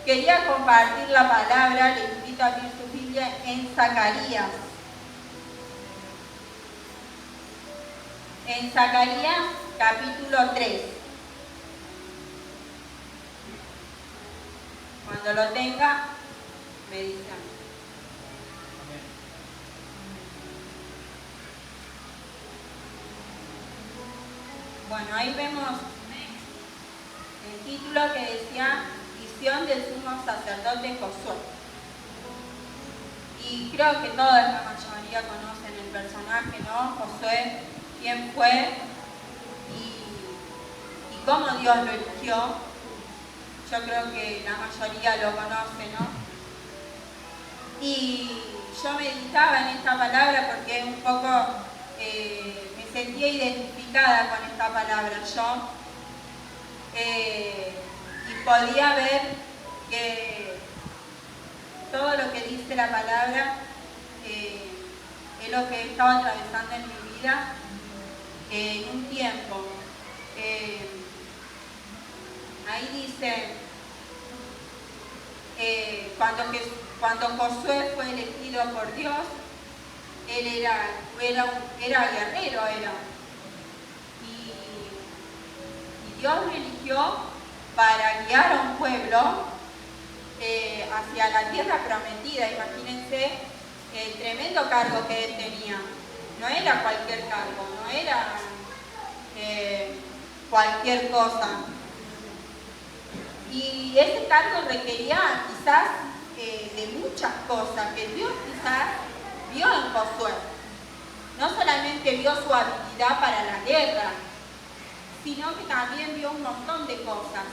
Quería compartir la palabra, le invito a abrir su Biblia en Zacarías. En Zacarías capítulo 3. Cuando lo tenga, me dicen. Bueno, ahí vemos el título que decía Visión del sumo sacerdote Josué. Y creo que toda la mayoría conocen el personaje, ¿no? Josué, quién fue y cómo Dios lo eligió. Yo creo que la mayoría lo conoce, ¿no? Y yo meditaba en esta palabra porque un poco me sentía identificada con esta palabra yo. Y podía ver que todo lo que dice la palabra es lo que he estado atravesando en mi vida en un tiempo. Ahí dice, cuando Josué fue elegido por Dios, él era guerrero, y Dios lo eligió para guiar a un pueblo hacia la tierra prometida. Imagínense el tremendo cargo que él tenía. No era cualquier cargo, no era cualquier cosa. Y ese cargo requería quizás de muchas cosas que Dios quizás vio en Josué. No solamente vio su habilidad para la guerra, sino que también vio un montón de cosas.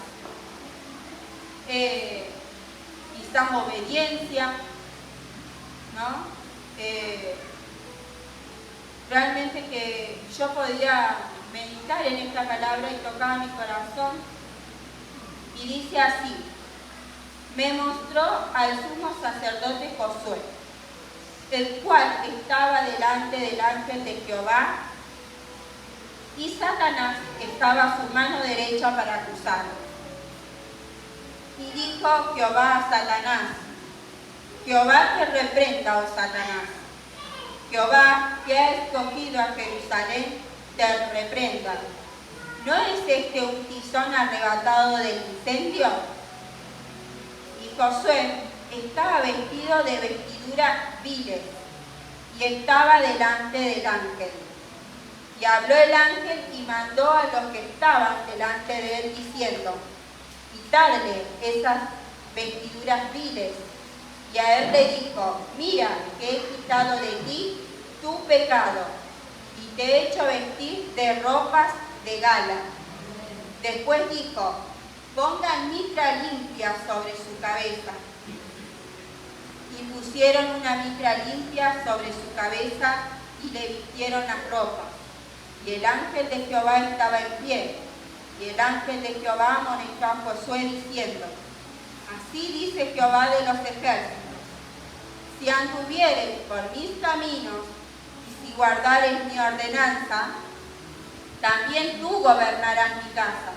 Quizás obediencia, ¿no? Realmente que yo podía meditar en esta palabra y tocaba mi corazón. Y dice así: me mostró al sumo sacerdote Josué, el cual estaba delante del ángel de Jehová, y Satanás estaba a su mano derecha para acusarlo. Y dijo Jehová a Satanás: Jehová te reprenda, oh Satanás. Jehová, que ha escogido a Jerusalén, te reprenda. ¿No es este un tizón arrebatado del incendio? Y Josué estaba vestido de vestiduras viles, y estaba delante del ángel. Y habló el ángel y mandó a los que estaban delante de él, diciendo: quitadle esas vestiduras viles. Y a él le dijo: mira, que he quitado de ti tu pecado, y te he hecho vestir de ropas de gala. Después dijo: pongan mitra limpia sobre su cabeza. Y pusieron una mitra limpia sobre su cabeza y le vistieron las ropas. Y el ángel de Jehová estaba en pie. Y el ángel de Jehová amonestó a Josué diciendo: así dice Jehová de los ejércitos: si anduviereis por mis caminos y si guardareis mi ordenanza, también tú gobernarás mi casa,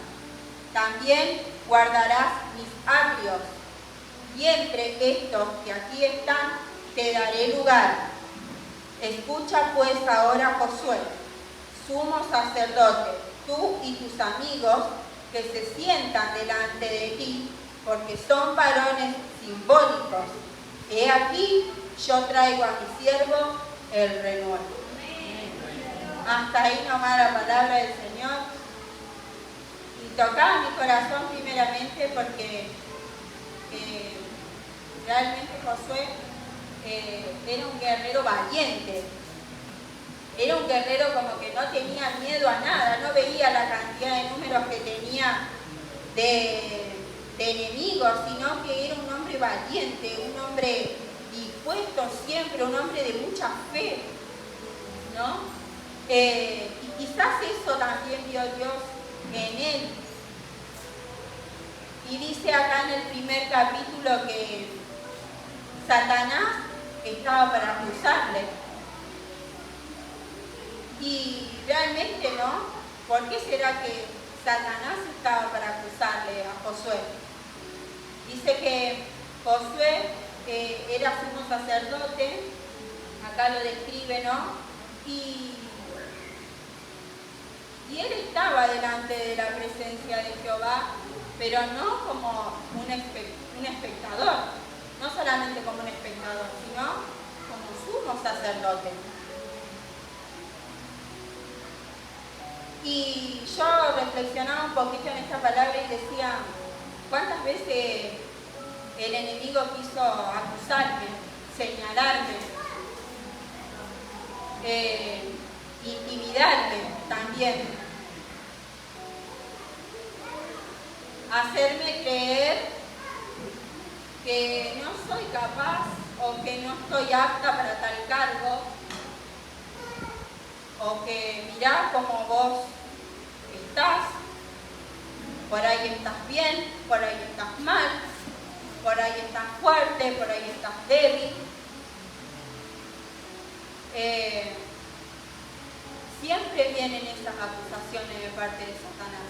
también guardarás mis atrios, y entre estos que aquí están te daré lugar. Escucha pues ahora, Josué, sumo sacerdote, tú y tus amigos que se sientan delante de ti, porque son varones simbólicos. He aquí, yo traigo a mi siervo el renuevo. Hasta ahí nomás la palabra del Señor. Y tocaba mi corazón primeramente porque realmente Josué era un guerrero valiente. Era un guerrero como que no tenía miedo a nada, no veía la cantidad de números que tenía de enemigos, sino que era un hombre valiente, un hombre dispuesto siempre, un hombre de mucha fe, ¿no? Y quizás eso también vio Dios en él. Y dice acá en el primer capítulo que Satanás estaba para acusarle. Y realmente no, ¿por qué será que Satanás estaba para acusarle a Josué? Y dice que Josué era sumo sacerdote, acá lo describe, ¿no? Y él estaba delante de la presencia de Jehová, pero no como un espectador, no solamente como un espectador, sino como sumo sacerdote. Y yo reflexionaba un poquito en esta palabra y decía, ¿cuántas veces el enemigo quiso acusarme, señalarme, intimidarme también, hacerme creer que no soy capaz o que no estoy apta para tal cargo, o que mirá cómo vos estás, por ahí estás bien, por ahí estás mal, por ahí estás fuerte, por ahí estás débil. Siempre vienen esas acusaciones de parte de Satanás.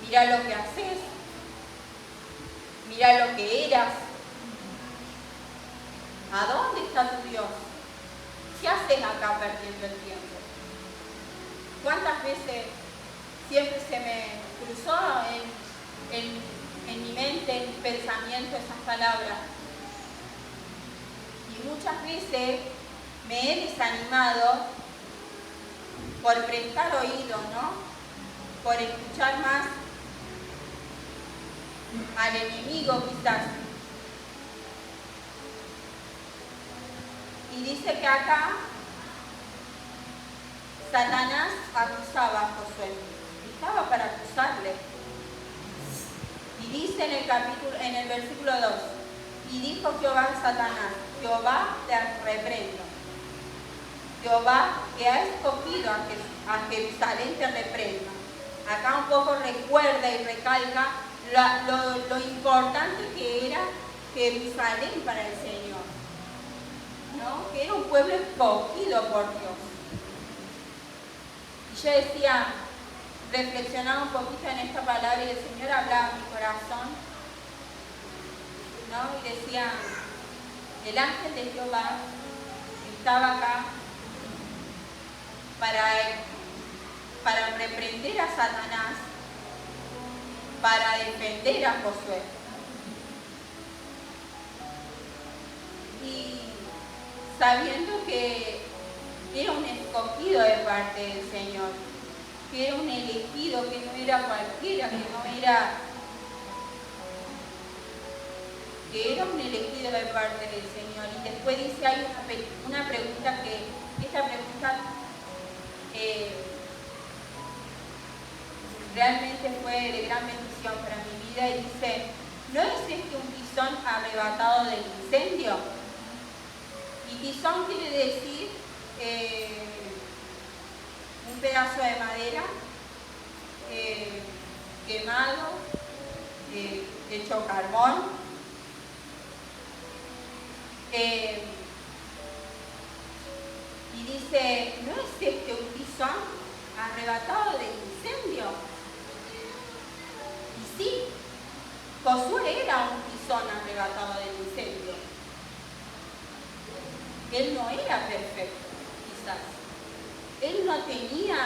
Mirá lo que haces, mirá lo que eras. ¿A dónde está tu Dios? ¿Qué haces acá perdiendo el tiempo? ¿Cuántas veces siempre se me cruzó en mi mente, en mi pensamiento esas palabras? Y muchas veces me he desanimado por prestar oído, ¿no? Por escuchar más al enemigo quizás. Y dice que acá Satanás acusaba a Josué, estaba para acusarle. Y dice en el versículo 2, y dijo Jehová a Satanás, Jehová te reprendo. Jehová que ha escogido a Jerusalén te reprenda. Acá un poco recuerda y recalca lo importante que era Jerusalén para el Señor, ¿no? Que era un pueblo escogido por Dios. Y yo decía, reflexionaba un poquito en esta palabra y el Señor hablaba a mi corazón, ¿no? Y decía, el ángel de Jehová estaba acá para reprender a Satanás, para defender a Josué. Y sabiendo que era un escogido de parte del Señor, que era un elegido, que no era cualquiera, que era un elegido de parte del Señor. Y después dice, hay una pregunta esta pregunta realmente fue de gran bendición para mi vida, y dice, ¿no es este un tizón arrebatado del incendio? Y tizón quiere decir un pedazo de madera quemado, hecho carbón. Y dice, ¿no es este un tizón arrebatado del incendio? Y sí, Josué era un tizón arrebatado del incendio. Él no era perfecto, quizás. Él no tenía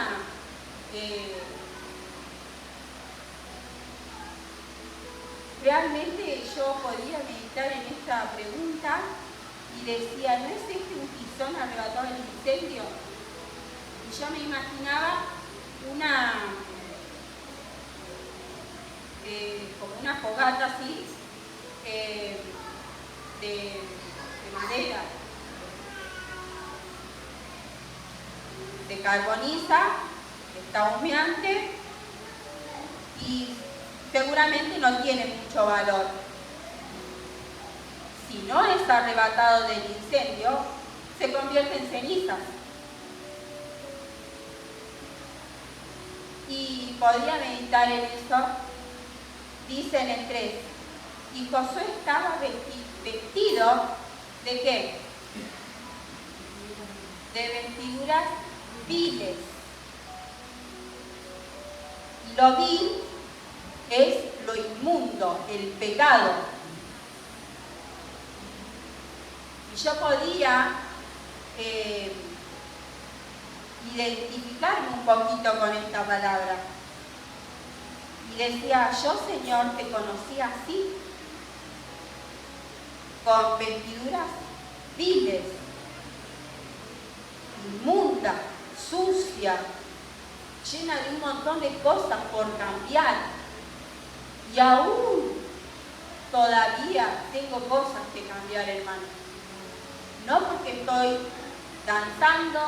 realmente yo podía meditar en esta pregunta y decía, ¿no es este un tizón arrebatado del incendio? Y yo me imaginaba como una fogata así, de madera, de carboniza, está humeante y seguramente no tiene mucho valor. Si no es arrebatado del incendio, se convierte en cenizas. Y podía meditar en eso. Dice en el 3, y Josué estaba vestido ¿de qué? De vestiduras viles. Y lo vil es lo inmundo, el pecado. Y yo podía identificarme un poquito con esta palabra. Y decía, yo, Señor, te conocí así, con vestiduras viles, inmunda, sucia, llena de un montón de cosas por cambiar. Y aún todavía tengo cosas que cambiar, hermano. No porque estoy danzando,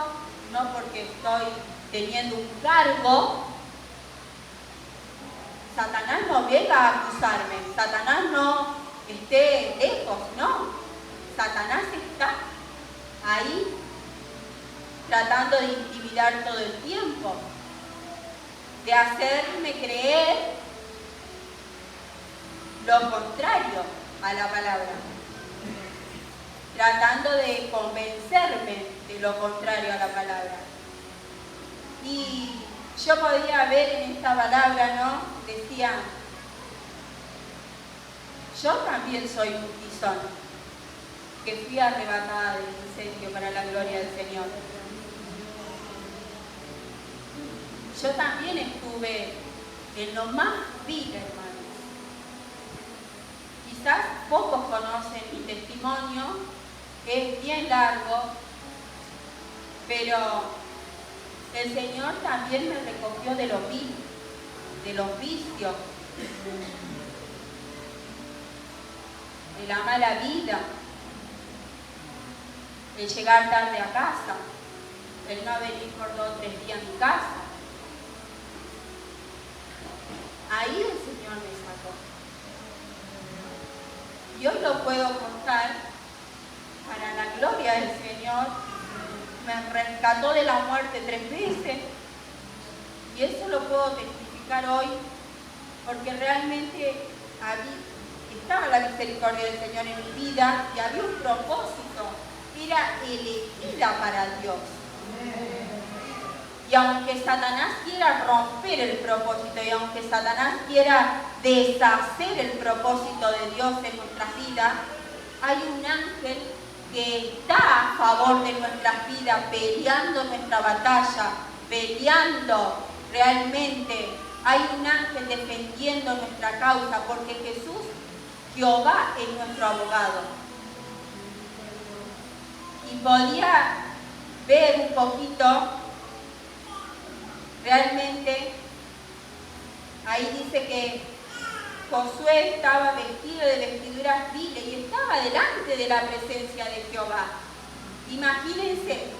no porque estoy teniendo un cargo. Satanás no venga a acusarme, Satanás no esté lejos, no. Satanás está ahí tratando de intimidar todo el tiempo, de hacerme creer lo contrario a la palabra, tratando de convencerme de lo contrario a la palabra. Y yo podía ver en esta palabra, ¿no? Decía, yo también soy un tizón, que fui arrebatada del incendio para la gloria del Señor. Yo también estuve en lo más vil, hermanos. Quizás pocos conocen mi testimonio, es bien largo, pero el Señor también me recogió de lo vil, de los vicios, de la mala vida, el llegar tarde a casa, el no venir por 2 o 3 días a mi casa. Ahí el Señor me sacó. Y hoy lo puedo contar para la gloria del Señor. Me rescató de la muerte 3 veces. Y eso lo puedo testificar hoy, porque realmente estaba la misericordia del Señor en mi vida y había un propósito. Era elegida para Dios. Y aunque Satanás quiera romper el propósito y aunque Satanás quiera deshacer el propósito de Dios en nuestras vidas, hay un ángel que está a favor de nuestras vidas, peleando nuestra batalla, peleando realmente. Hay un ángel defendiendo nuestra causa, porque Jesús, Jehová, es nuestro abogado. Y podía ver un poquito, realmente, ahí dice que Josué estaba vestido de vestiduras viles y estaba delante de la presencia de Jehová. Imagínense,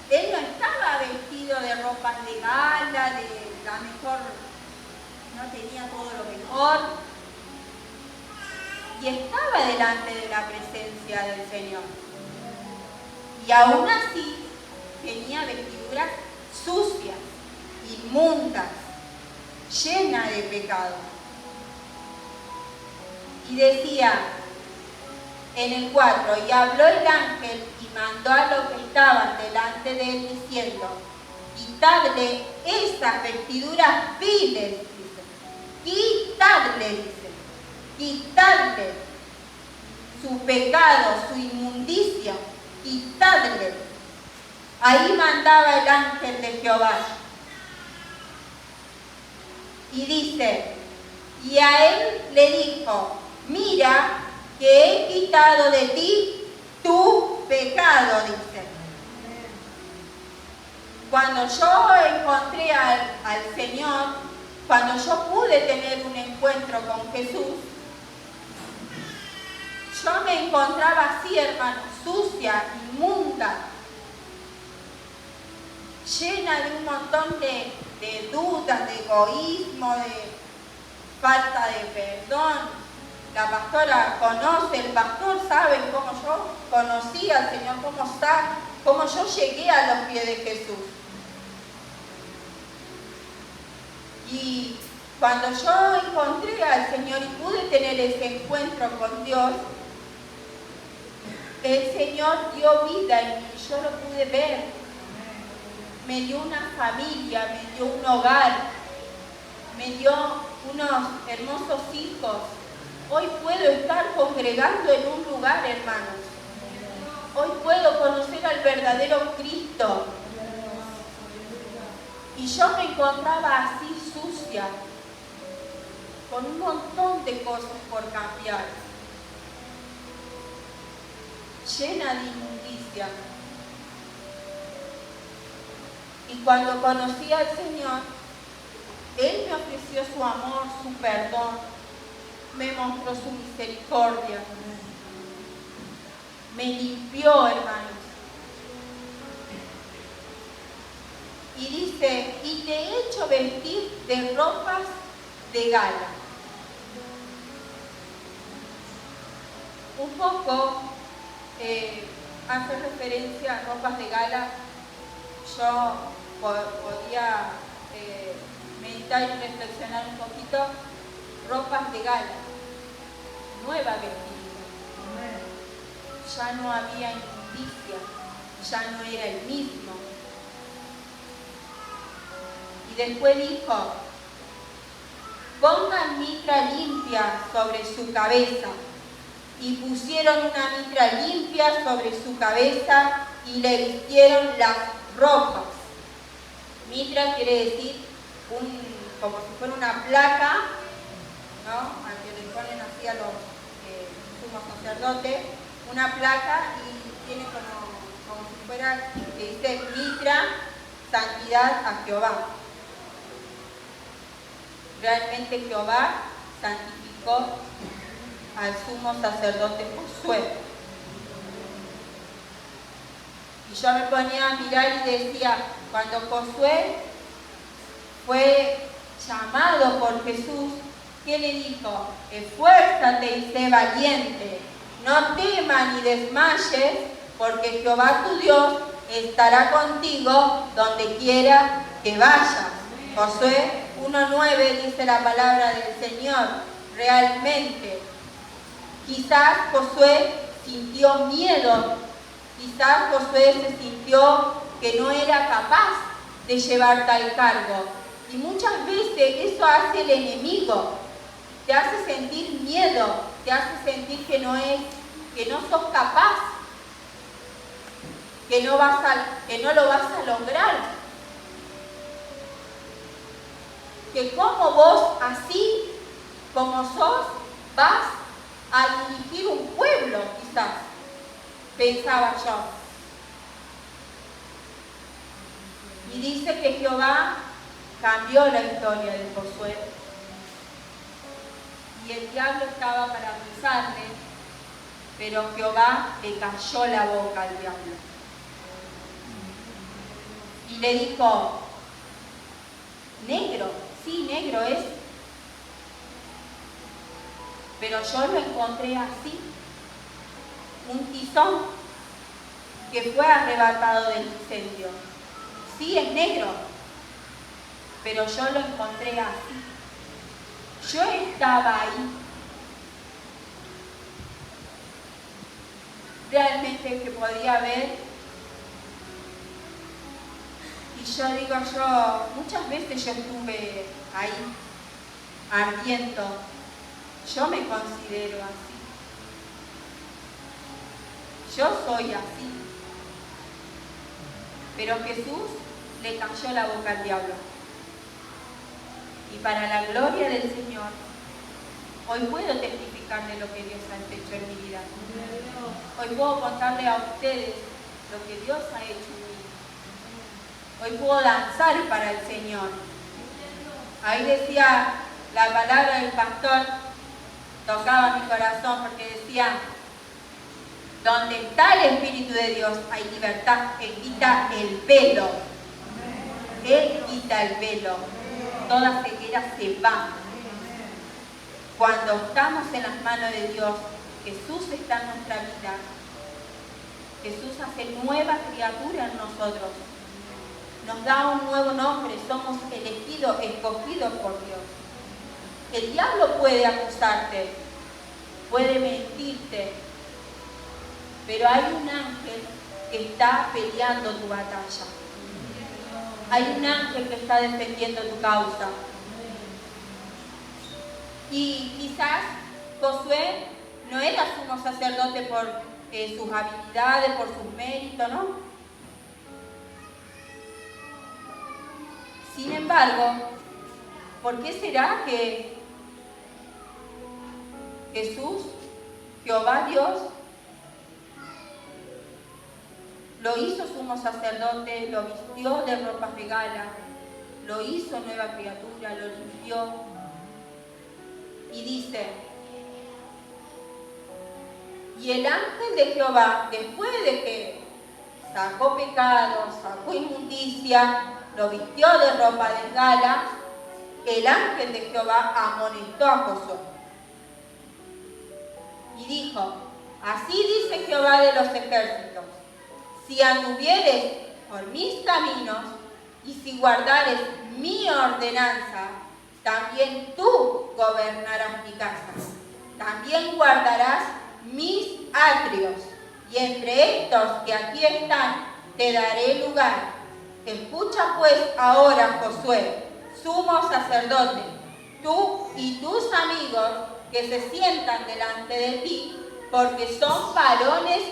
él no estaba vestido de ropas de gala, de la mejor, no tenía todo lo mejor, y estaba delante de la presencia del Señor. Y aún así tenía vestiduras sucias, inmundas, llenas de pecado. Y decía en el 4, y habló el ángel y mandó a los que estaban delante de él diciendo, quitadle esas vestiduras viles, dice. Quitadle, dice. Quitadle su pecado, su inmundicia. Quitadle. Ahí mandaba el ángel de Jehová. Y dice, y a él le dijo, mira que he quitado de ti tu pecado, dice. Cuando yo encontré al Señor, cuando yo pude tener un encuentro con Jesús, yo me encontraba así, hermano, sucia, inmunda, llena de un montón de dudas, de egoísmo, de falta de perdón. La pastora conoce, el pastor sabe cómo yo conocí al Señor, cómo yo llegué a los pies de Jesús. Y cuando yo encontré al Señor y pude tener ese encuentro con Dios, el Señor dio vida en mí, yo lo pude ver. Me dio una familia, me dio un hogar, me dio unos hermosos hijos. Hoy puedo estar congregando en un lugar, hermanos. Hoy puedo conocer al verdadero Cristo. Y yo me encontraba así sucia, con un montón de cosas por cambiar, llena de inmundicia. Y cuando conocí al Señor, Él me ofreció su amor, su perdón, me mostró su misericordia, me limpió, hermanos. Y dice, y te he hecho vestir de ropas de gala. Un poco hace referencia a ropas de gala. Yo podía meditar y reflexionar un poquito. Ropas de gala, nueva vestimenta. Ya no había injusticia, ya no era el mismo. Y después dijo, pongan mitra limpia sobre su cabeza. Y pusieron una mitra limpia sobre su cabeza y le vistieron las ropas. Mitra quiere decir como si fuera una placa, ¿no? Al que le ponen así a los sumos sacerdotes, una placa y tiene como si fuera, que dice mitra, santidad a Jehová. Realmente Jehová santificó al sumo sacerdote Josué. Y yo me ponía a mirar y decía, cuando Josué fue llamado por Jesús, ¿qué le dijo? Esfuérzate y sé valiente, no temas ni desmayes, porque Jehová tu Dios estará contigo donde quiera que vayas. Josué 1:9 dice la palabra del Señor. Realmente, quizás Josué sintió miedo, quizás Josué se sintió que no era capaz de llevar tal cargo. Y muchas veces eso hace el enemigo, te hace sentir miedo, te hace sentir que no sos capaz, que no lo vas a lograr. Que como vos, así como sos, vas a dirigir un pueblo, quizás, pensaba yo. Y dice que Jehová cambió la historia de Josué. Y el diablo estaba para acusarle, pero Jehová le cayó la boca al diablo. Y le dijo, negro, sí, negro es, pero yo lo encontré así, un tizón que fue arrebatado del incendio. Sí, es negro, pero yo lo encontré así. Yo estaba ahí. Realmente que podía ver. Y yo digo, muchas veces yo estuve ahí, ardiendo. Yo me considero así. Yo soy así. Pero Jesús le cayó la boca al diablo. Y para la gloria del Señor, hoy puedo testificar de lo que Dios ha hecho en mi vida. Hoy puedo contarle a ustedes lo que Dios ha hecho en mí. Hoy puedo danzar para el Señor. Ahí decía la palabra del pastor, tocaba mi corazón porque decía, donde está el Espíritu de Dios hay libertad. Él quita el velo. Él quita el velo. Toda ceguera se va. Cuando estamos en las manos de Dios, Jesús está en nuestra vida. Jesús hace nueva criatura en nosotros. Nos da un nuevo nombre. Somos elegidos, escogidos por Dios. El diablo puede acusarte, puede mentirte, pero hay un ángel que está peleando tu batalla. Hay un ángel que está defendiendo tu causa. Y quizás Josué no era sumo sacerdote por sus habilidades, por sus méritos, ¿no? Sin embargo, ¿por qué será que Jesús, Jehová Dios, lo hizo sumo sacerdote, lo vistió de ropas de gala, lo hizo nueva criatura, lo limpió? Y dice, y el ángel de Jehová, después de que sacó pecado, sacó inmundicia, lo vistió de ropa de gala, el ángel de Jehová amonestó a Josué. Y dijo, así dice Jehová de los ejércitos, si anduvieres por mis caminos y si guardares mi ordenanza, también tú gobernarás mi casa. También guardarás mis atrios, y entre estos que aquí están te daré lugar. Escucha pues ahora, Josué, sumo sacerdote, tú y tus amigos que se sientan delante de ti, porque son varones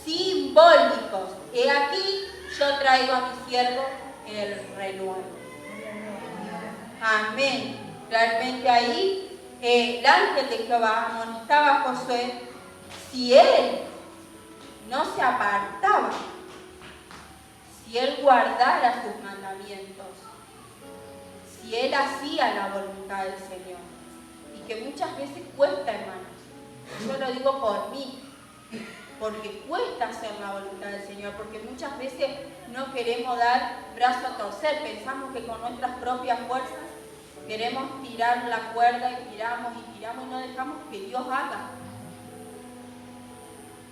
simbólicos. He aquí, yo traigo a mi siervo el renuevo. Amén. Realmente ahí el ángel de Jehová amonestaba a Josué si él no se apartaba, si él guardara sus mandamientos, si él hacía la voluntad del Señor. Y que muchas veces cuesta, hermanos. Yo lo digo por mí, porque cuesta hacer la voluntad del Señor, porque muchas veces no queremos dar brazo a torcer, pensamos que con nuestras propias fuerzas queremos tirar la cuerda y tiramos y no dejamos que Dios haga.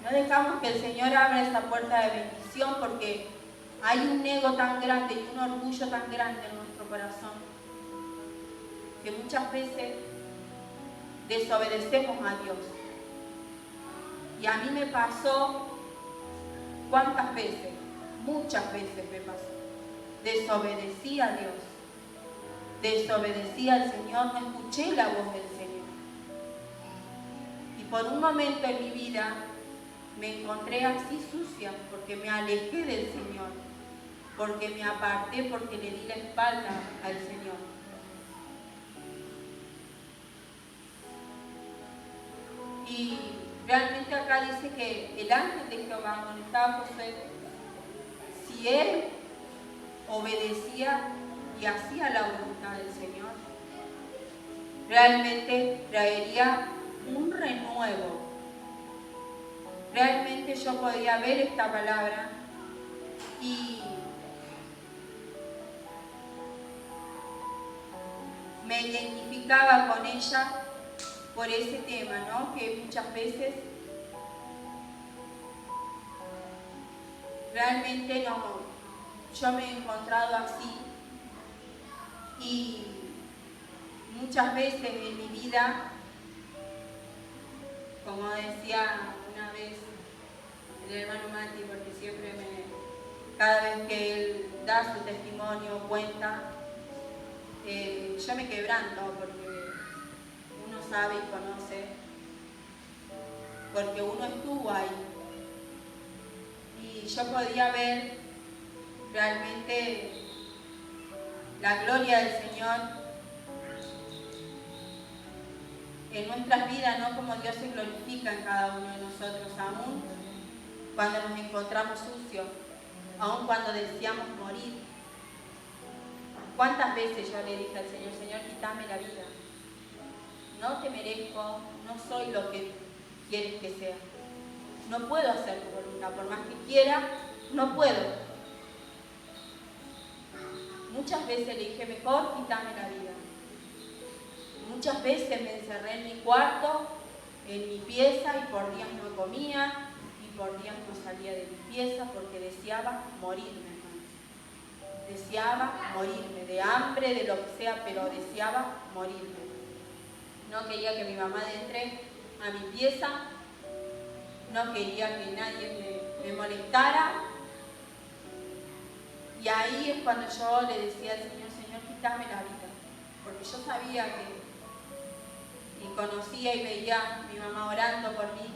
No dejamos que el Señor abra esa puerta de bendición, porque hay un ego tan grande y un orgullo tan grande en nuestro corazón que muchas veces desobedecemos a Dios. Y a mí me pasó, ¿cuántas veces? Muchas veces me pasó. Desobedecí a Dios. Desobedecí al Señor, no escuché la voz del Señor. Y por un momento en mi vida me encontré así sucia, porque me alejé del Señor, porque me aparté, porque le di la espalda al Señor. Y realmente acá dice que el ángel de Jehová amonestaba a Josué si él obedecía y hacía la voluntad del Señor, realmente traería un renuevo. Realmente yo podía ver esta palabra y me identificaba con ella por ese tema, ¿no? Que muchas veces realmente yo me he encontrado así, y muchas veces en mi vida, como decía una vez el hermano Mati, porque siempre cada vez que él da su testimonio, cuenta, yo me quebranto, porque uno sabe y conoce, porque uno estuvo ahí. Y yo podía ver realmente la gloria del Señor en nuestras vidas, ¿no? Como Dios se glorifica en cada uno de nosotros, aún cuando nos encontramos sucios, aún cuando deseamos morir. ¿Cuántas veces yo le dije al Señor, Señor, quítame la vida? No te merezco, no soy lo que quieres que sea. No puedo hacer tu voluntad, por más que quiera, no puedo. Muchas veces le dije, mejor quítame la vida. Muchas veces me encerré en mi cuarto, en mi pieza, y por días no comía, y por días no salía de mi pieza, porque deseaba morirme, hermano. Deseaba morirme, de hambre, de lo que sea, pero deseaba morirme. No quería que mi mamá entre a mi pieza, no quería que nadie me molestara. Y ahí es cuando yo le decía al Señor, Señor, quítame la vida, porque yo sabía y conocía y veía a mi mamá orando por mí.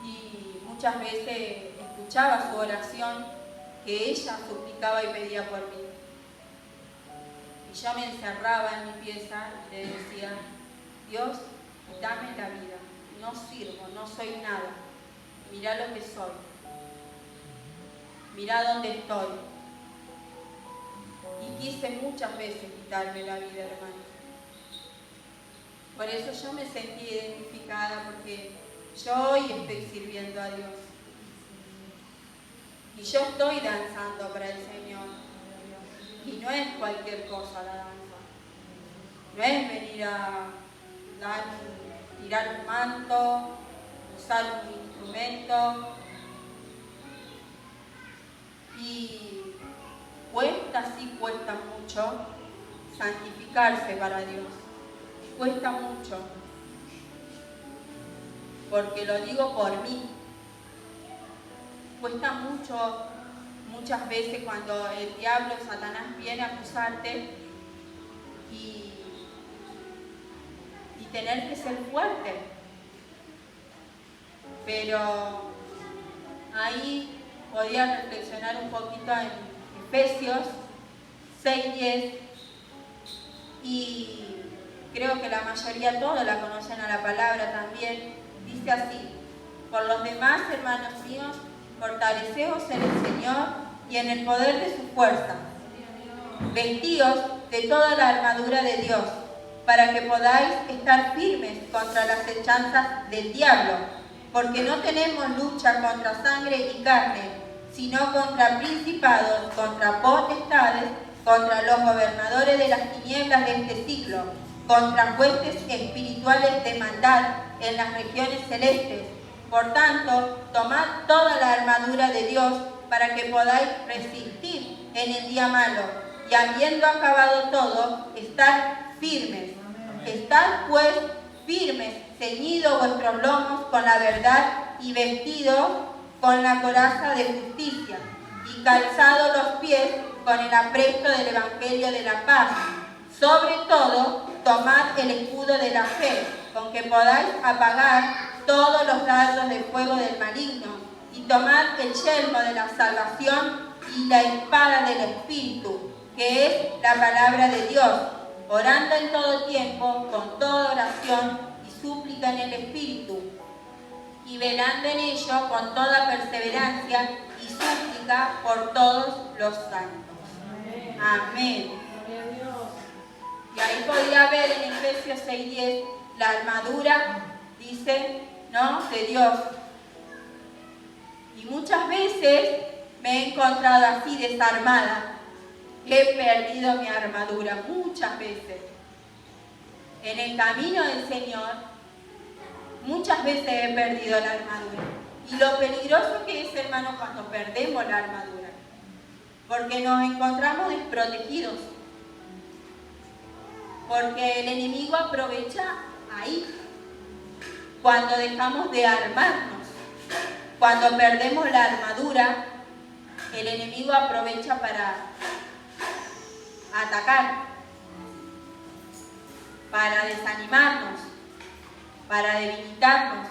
Y muchas veces escuchaba su oración, que ella suplicaba y pedía por mí. Y yo me encerraba en mi pieza y le decía: Dios, dame la vida, no sirvo, no soy nada, mirá lo que soy, mirá dónde estoy. Y quise muchas veces quitarme la vida, hermano. Por eso yo me sentí identificada, porque yo hoy estoy sirviendo a Dios. Y yo estoy danzando para el Señor. Y no es cualquier cosa la danza. No es venir a tirar un manto, usar un instrumento. Y cuesta mucho santificarse para Dios. Cuesta mucho. Porque lo digo por mí. Cuesta mucho, muchas veces cuando el diablo, Satanás, viene a acusarte y tener que ser fuerte. Pero ahí podía reflexionar un poquito en Efesios 6:10 y creo que la mayoría, todos la conocen a la palabra también. Dice así: por los demás, hermanos míos, fortaleceos en el Señor y en el poder de su fuerza. Vestíos de toda la armadura de Dios, para que podáis estar firmes contra las hechanzas del diablo, porque no tenemos lucha contra sangre y carne, sino contra principados, contra potestades, contra los gobernadores de las tinieblas de este siglo, contra huestes espirituales de maldad en las regiones celestes. Por tanto, tomad toda la armadura de Dios para que podáis resistir en el día malo, y habiendo acabado todo, estar firmes. Estad pues firmes, ceñidos vuestros lomos con la verdad y vestidos con la coraza de justicia, y calzados los pies con el apresto del evangelio de la paz. Sobre todo, tomad el escudo de la fe, con que podáis apagar todos los dardos de fuego del maligno, y tomad el yelmo de la salvación y la espada del Espíritu, que es la palabra de Dios, orando en todo tiempo, con toda oración y súplica en el Espíritu, y velando en ello con toda perseverancia y súplica por todos los santos. Amén. Y ahí podía ver en Efesios 6:10 la armadura, dice, ¿no?, de Dios. Y muchas veces me he encontrado así, desarmada. He perdido mi armadura muchas veces. En el camino del Señor, muchas veces he perdido la armadura. Y lo peligroso que es, hermano, cuando perdemos la armadura. Porque nos encontramos desprotegidos. Porque el enemigo aprovecha ahí. Cuando dejamos de armarnos. Cuando perdemos la armadura, el enemigo aprovecha para atacar, para desanimarnos, para debilitarnos,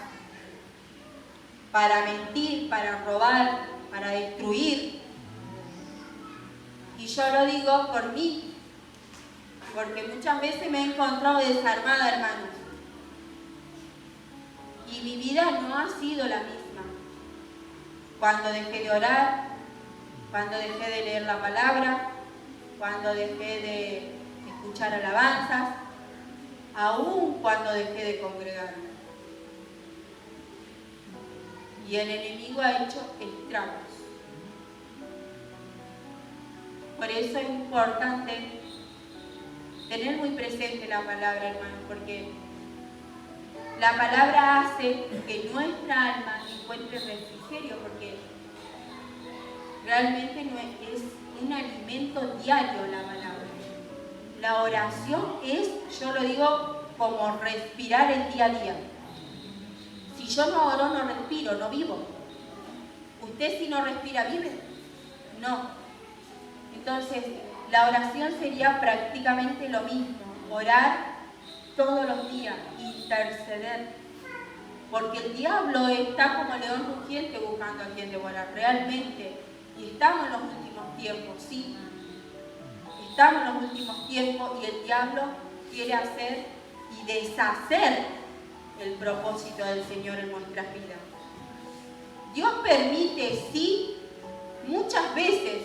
para mentir, para robar, para destruir. Y yo lo digo por mí, porque muchas veces me he encontrado desarmada, hermanos. Y mi vida no ha sido la misma. Cuando dejé de orar, cuando dejé de leer la palabra, cuando dejé de escuchar alabanzas, aún cuando dejé de congregarme. Y el enemigo ha hecho estragos. Por eso es importante tener muy presente la palabra, hermano, porque la palabra hace que nuestra alma encuentre refrigerio, porque realmente no es un alimento diario la palabra. La oración es, yo lo digo, como respirar el día a día. Si yo no oro, no respiro, no vivo. ¿Usted si no respira, vive? No. Entonces, la oración sería prácticamente lo mismo. Orar todos los días, interceder. Porque el diablo está como león rugiente buscando a quien devorar, realmente. Y estamos en los últimos tiempos, sí. Estamos en los últimos tiempos y el diablo quiere hacer y deshacer el propósito del Señor en nuestras vidas. Dios permite, sí, muchas veces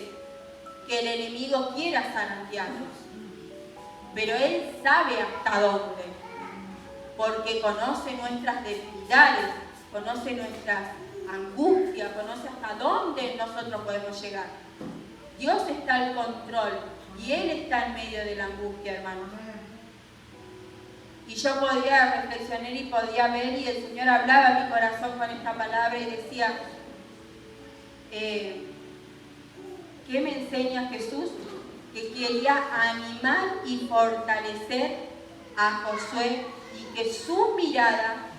que el enemigo quiera zarandearnos, pero Él sabe hasta dónde, porque conoce nuestras debilidades, conoce nuestras angustias, conoce hasta dónde nosotros podemos llegar. Dios está al control y Él está en medio de la angustia, hermanos. Y yo podía reflexionar y podía ver, y el Señor hablaba a mi corazón con esta palabra y decía, ¿qué me enseña Jesús? Que quería animar y fortalecer a Josué y que su mirada